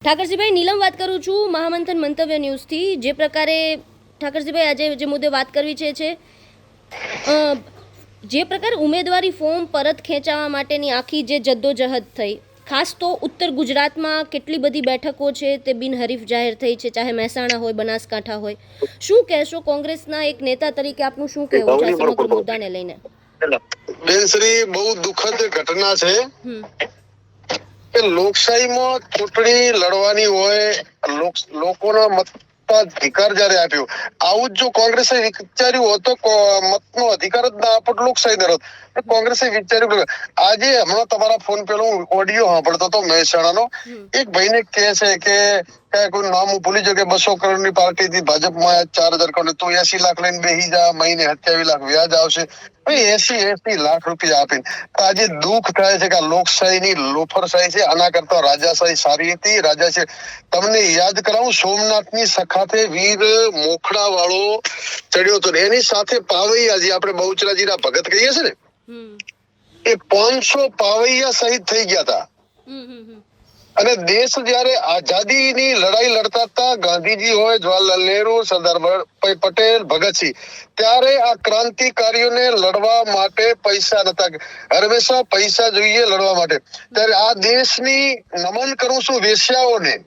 ઠાકરજીભાઈ, નીલમ વાત કરું છું મહામંથન મંતવ્ય ન્યૂઝથી। જે પ્રકારે ઠાકરજીભાઈ આજે જે મુદ્દે વાત કરવી છે જે પ્રકારે ઉમેદવારી ફોર્મ પરત ખેંચવા માટેની આખી જે જદ્દોજહદ થઈ, ખાસ તો ઉત્તર ગુજરાતમાં કેટલી બધી બેઠકો છે તે બિનહરીફ જાહેર થઈ છે, ચાહે મહેસાણા હોય, બનાસકાંઠા હોય। શું કહેશો કોંગ્રેસના એક નેતા તરીકે, આપનું શું કહેવું છે આ સમગ્ર મુદ્દાને લઈને? બેનશ્રી, બહુ દુઃખદ ઘટના છે કે લોકશાહીમાં ચૂંટણી લડવાની હોય, લોકોના મતાધિકાર જયારે આપ્યો, આવું જ જો કોંગ્રેસે વિચાર્યું હોત તો મતનો અધિકાર જ ના આપત લોકશાહી દરત। કોંગ્રેસે વિચાર્યું, આજે હમણાં તમારા ફોન પેલો ઓડિયો સાંભળતો હતો મહેસાણાનો, એક ભાઈને કહે છે કે કોઈ નામ હું ભૂલી ગયો કે 200 કરોડની પાર્ટી હતી ભાજપમાં, 4000 કરોડ, તું 80 લાખ લઈને બેસી જા, મહિને 27 લાખ વ્યાજ આવશે, 80 લાખ રૂપિયા આપીને। આજે દુઃખ થાય છે કે લોકશાહીની લોફરશાહી છે, આના કરતા રાજાશાહી સારી હતી। રાજા છે, તમને યાદ કરાવું, સોમનાથની સખાતે વીર મોખડા વાળો ચડ્યો હતો, એની સાથે પાવૈયા, જે આપણે બહુચરાજીના ભગત કહીએ છીએ ને, એ 500 પાવૈયા શહીદ થઈ ગયા હતા। અને દેશ જયારે આઝાદીની લડાઈ લડતા હતા, ગાંધીજી હોય, જવાહરલાલ નહેરુ, સરદાર વલ્લભભાઈ પટેલ, ભગતસિંહ, ત્યારે આ ક્રાંતિકારીઓને લડવા માટે પૈસા નતા, હંમેશા પૈસા જોઈએ લડવા માટે। ત્યારે આ દેશની નમન કરું છું વેશ્યાઓને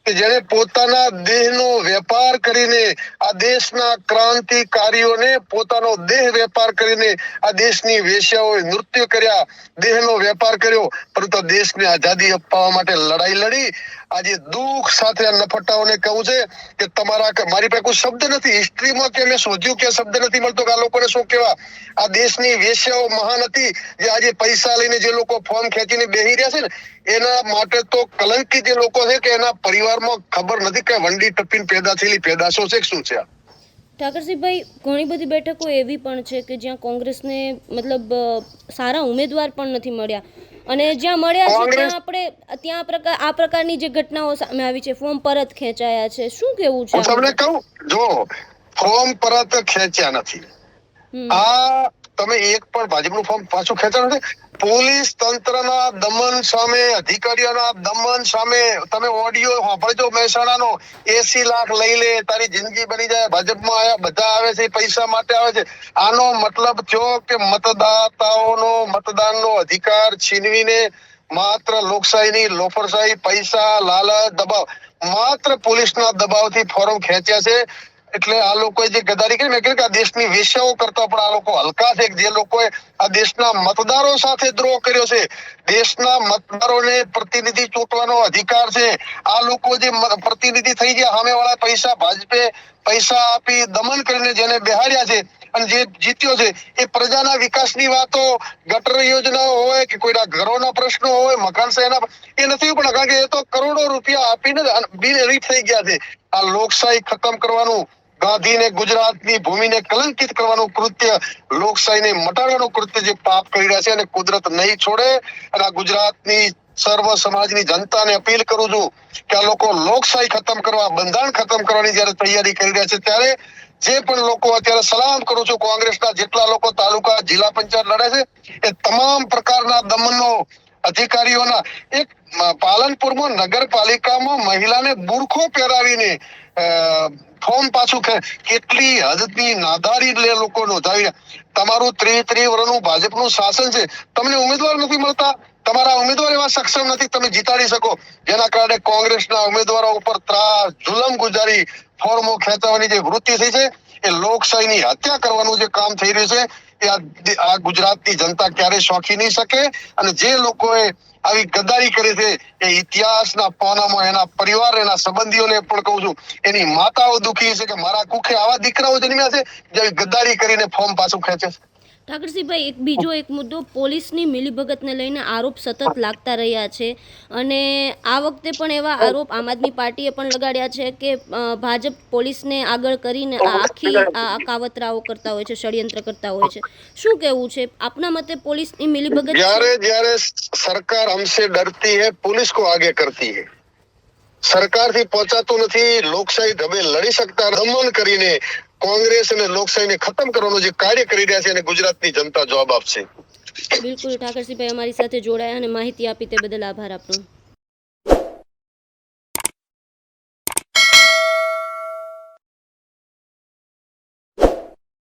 કે જેને પોતાના દેહનો વેપાર કરીને, આ દેશના ક્રાંતિકારીઓને પોતાનો દેહ વેપાર કરીને આ દેશની વેશ્યાઓએ નૃત્ય કર્યા, દેહનો વેપાર કર્યો, પરંતુ દેશને આઝાદી અપાવવા માટે લડાઈ લડી। આજે દુઃખ સાથે આ નફટાઓને કહું છે કે તમારા, મારી પાસે કોઈ શબ્દ નથી હિસ્ટ્રીમાં કે મેં શોધ્યું કે શબ્દ નથી મળતો કે આ લોકોને શું કહેવા। આ દેશની વેશ્યાઓ મહાન હતી, જે આજે પૈસા લઈને જે લોકો ફોર્મ ખેંચીને બેસી રહ્યા છે ને, એના માટે તો કલંકી જે લોકો છે કે એના પરિવારમાં ખબર નથી કે વંડી ટપીને પેદા થયેલી પેદાશો છે શું છે। ઠાકરસિંહભાઈ, ઘણી બધી બેઠકો એવી પણ છે કે જ્યાં કોંગ્રેસને મતલબ સારા ઉમેદવાર પણ નથી મળ્યા, અને જ્યાં મળ્યા છે ત્યાં આ પ્રકારની જે ઘટનાઓ સામે આવી છે, ફોર્મ પરત ખેંચાયા છે, શું કેવું છે? તમને કહું, જો ફોર્મ પરત ખેંચ્યા નથી, આ તમે એક પણ ભાજપનું ફોર્મ પાછું ખેંચ્યા નથી। પોલીસ તંત્રના દમન સામે, અધિકારીઓના દમન સામે તમે ઓડિયો સાંભળજો મહેસાણાનો, 80 લાખ લઈ લે, તારી જિંદગી બની જાય, ભાજપમાં આયા બધા આવે છે પૈસા માટે આવે છે। આનો મતલબ થયો કે મતદાતાઓનો મતદાનનો અધિકાર છીનવીને માત્ર લોકશાહીની લોફરશાહી, પૈસા, લાલચ, દબાવ, માત્ર પોલીસના દબાવથી ફોર્મ ખેંચ્યા છે। એટલે આ લોકોએ જે ગદ્દારી કરી, મેં કહ્યું કે આ દેશની વેશ્યાઓ કરતા પણ આ લોકો હલકા છે, જે લોકોએ આ દેશના મતદારો સાથે દ્રોહ કર્યો છે। દેશના મતદારોને પ્રતિનિધિ ચૂંટવાનો અધિકાર છે, આ લોકો જે પ્રતિનિધિ થઈ ગયા, સામેવાળા પૈસા, ભાજપે પૈસા આપી દમન કરીને જેને બેહાડ્યા છે અને જે જીત્યો છે, એ પ્રજાના વિકાસની વાતો, ગટર યોજનાઓ હોય કે કોઈના ઘરોના પ્રશ્નો હોય, મકાન શહેરના, એ નથી પણ, કારણ કે એ તો કરોડો રૂપિયા આપીને બિનહરીફ થઈ ગયા છે। આ લોકશાહી ખતમ કરવાનું, ગાંધીને ગુજરાતની ભૂમિને કલંકિત કરવાનું કૃત્ય, લોકશાહીને મટાડવાનું કૃત્ય જે પાપ કરી રહ્યા છે, અને કુદરત નહીં છોડે। અને આ ગુજરાતની સર્વ સમાજની જનતાને અપીલ કરું છું કે આ લોકો લોકશાહી ખતમ કરવા, બંધારણ ખતમ કરવાની જયારે તૈયારી કરી રહ્યા છે, ત્યારે જે પણ લોકો અત્યારે સલામ કરું છું, કોંગ્રેસના જેટલા લોકો તાલુકા, જિલ્લા પંચાયત લડે છે, એ તમામ પ્રકારના દમનનો અધિકારીઓના, એક પાલનપુરમાં નગરપાલિકામાં મહિલાને બુરખો પહેરાવીને ફોર્મ પાછું કેટલી હદની નાદારી લોકો નોંધાવી। તમારું 30 વર્ષનું ભાજપનું શાસન છે, તમને ઉમેદવાર નથી મળતા, તમારા ઉમેદવાર એવા સક્ષમ નથી તમે જીતાડી શકો, જેના કારણે કોંગ્રેસના ઉમેદવારો ઉપર ત્રાસ, જુલમ ગુજારી ફોર્મો ખેંચવાની જે વૃત્તિ થઈ છે, એ લોકશાહીની હત્યા કરવાનું જે કામ થઈ રહ્યું છે, એ આ ગુજરાતની જનતા ક્યારે સોંખી નહીં શકે। અને જે લોકોએ આવી ગદ્દારી કરી છે, એ ઇતિહાસના પાનામાં એના પરિવાર, એના સંબંધીઓને પણ કહું છું, એની માતાઓ દુખી છે કે મારા કુખે આવા દીકરાઓ જન્મ્યા છે જે ગદ્દારી કરીને ફોર્મ પાછું ખેંચે છે। ઠાકરસિંહભાઈ, બીજો એક મુદ્દો, પોલીસની મિલીભગતને લઈને આરોપ સતત લાગતા રહ્યા છે, અને આ વખતે પણ એવા આરોપ આમ આદમી પાર્ટીએ પણ લગાડ્યા છે કે ભાજપ પોલીસને આગળ કરીને આ કાવતરાઓ કરતા હોય છે, ષડયંત્ર કરતા હોય છે, શું કહેવું છે આપના મતે પોલીસની મિલીભગત? જ્યારે સરકાર हमसे डरती है, पुलिस को आगे करती है। સરકારથી પહોંચાતું નથી, લોકશાહી ઢબે લડી શકતા, દમન કરીને કોંગ્રેસ અને લોકશાહીને ખતમ કરવાનું જે કાર્ય કરી રહ્યા છે, એને ગુજરાતની જનતા જવાબ આપશે। બિલકુલ ઠાકરસિંહભાઈ, અમારી સાથે જોડાયા અને માહિતી આપી તે બદલ આભાર આપનો।